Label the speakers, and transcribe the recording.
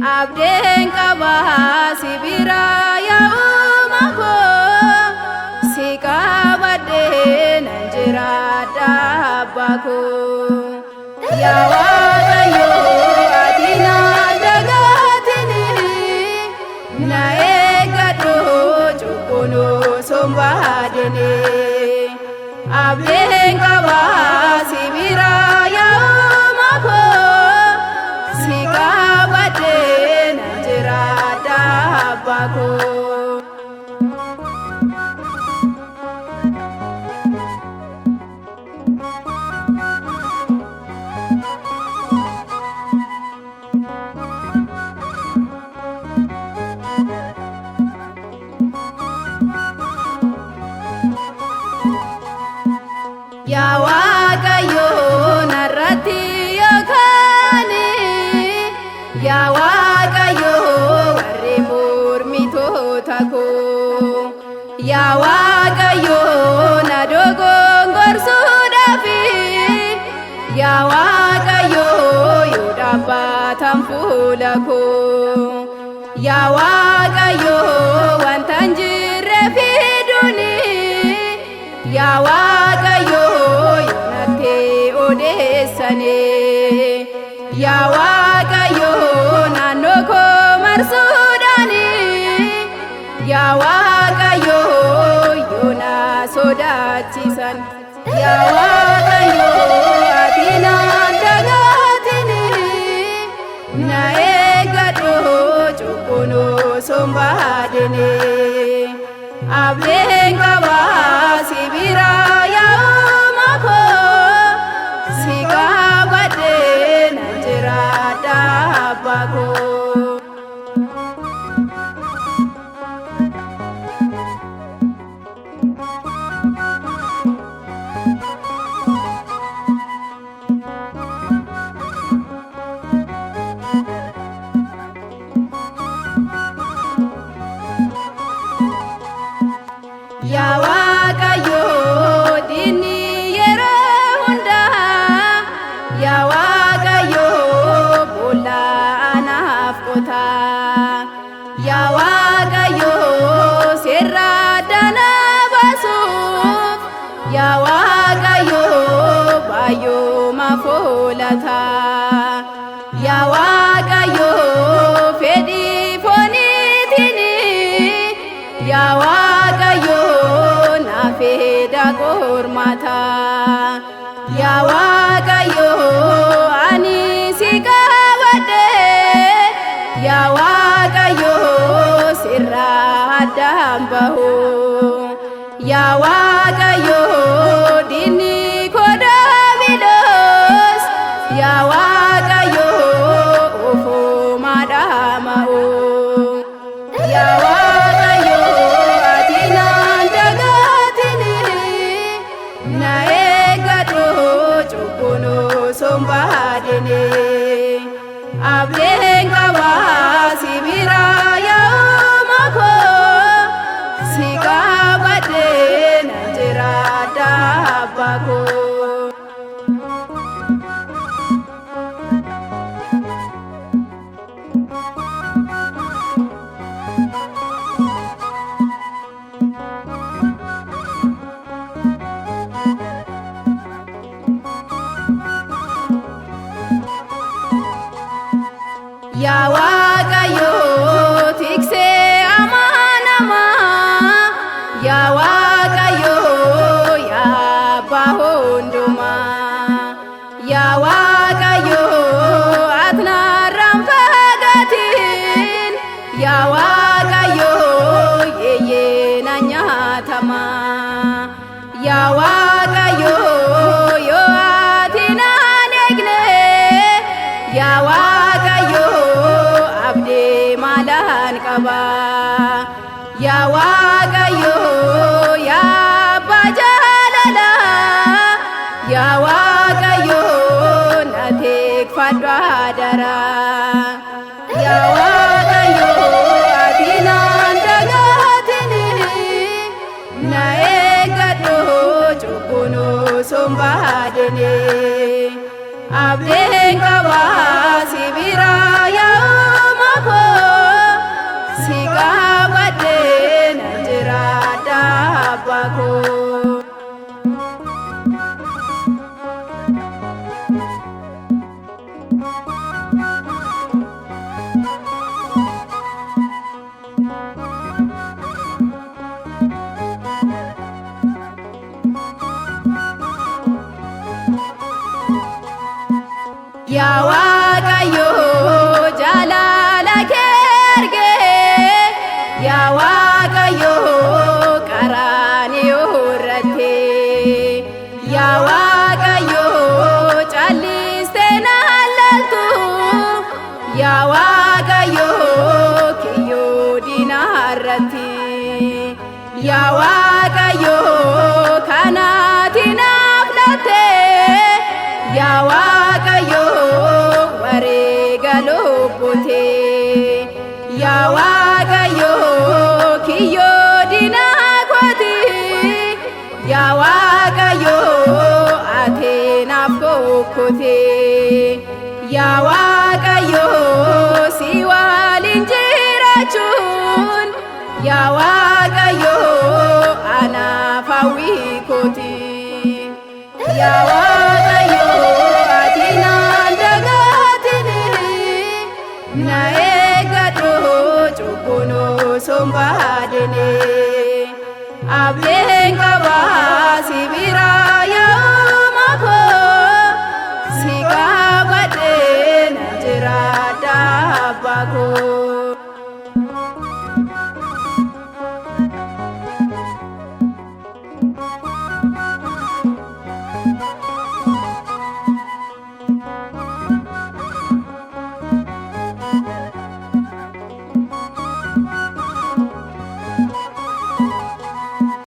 Speaker 1: abdeen qaba sibira yaa'uma koo si qabadhee nan jiraadha abbaa koo yaa Waaqayyoo ati na dagaatini na eeggadhu cubbuun osoo hin baadini abdeen qaba sibira yaa'uma koo si qabadhee nan jiraadha abbaa koo. Yaa Waaqayyoo narratti yookaani yaa Waaqayyoo warri mormitoota koo yaa Waaqayyoo na dogongorsuudhaafi yaa Waaqayyoo yoo dhaabbatan fuula koo yaa Waaqayyoo wanta hin jirre fiduuni yaa Waaqayyoo yaa Waaqayyoo naannoo koo marsuudhaani yaa Waaqayyoo yoo na sodaachisan yaa Waaqayyoo ati na dagaatini na eeggadhu cubbuun osoo hin baadini abdeen qaba sibira yaa'uma koo si qabadhee nan jiraadha abbaa koo. Yaa Waaqayyoo diinni yeroo hundaa yaa Waaqayyoo boolla anaaf qotaa yaa Waaqayyoo seera dana baasuuf yaa Waaqayyoo baay'ooma foolataa yaa Waaqayyoo fedhii fooniitini yaa Waaqayyoo feda kormata yaa Waaqayyoo ani si qabadhe yaa Waaqayyoo sirraa addaan bahu yaa Waaqayyoo diinni koo Daabiloos yaa Waaqayyoo ofuuma dhaama'u yaa Waaqayyoo ati naan dagaatini na eeggadhu cubbuun osoo hin baadini abdeen qaba sibira yaa'uma koo si qabadhee nan jiraadha abbaa koo. Yaa Waaqayyoo tiksee amanamaa yaa Waaqayyoo yaa abbaa hundumaa yaa Waaqayyoo ati narraan fagaatin yaa Waaqayyoo yeeyyee na nyaatamaa yaa Waaqayyoo yoo ati naan eegne yaa Waaqayyoo abdii maalaan qaba yaa Waaqayyoo yaa abbaa jaalala yaa Waaqayyoo na tikfadhu adara yaa Waaqayyoo ati naan dagaatini na eeggadhu cubbuun osoo hin baadini abdeen qaba sibira yaa'uma yaa Waaqayyo kiyyoo diinarratti yaa Waaqayyo kanaati naaf latte yaa Waaqayyo wareega lubbuute yaa Waaqayyo kiyyoo diinaa kooti yaa Waaqayyo ati naaf kukkuute yaa Waaqayyo si waliin jiraachuun yaa Waaqayyo anaaf hawwii kooti yaa Waaqayyo ati naan dagaatini na eeggadhu cubbuun osoo hin baadine abdiin qaba si bira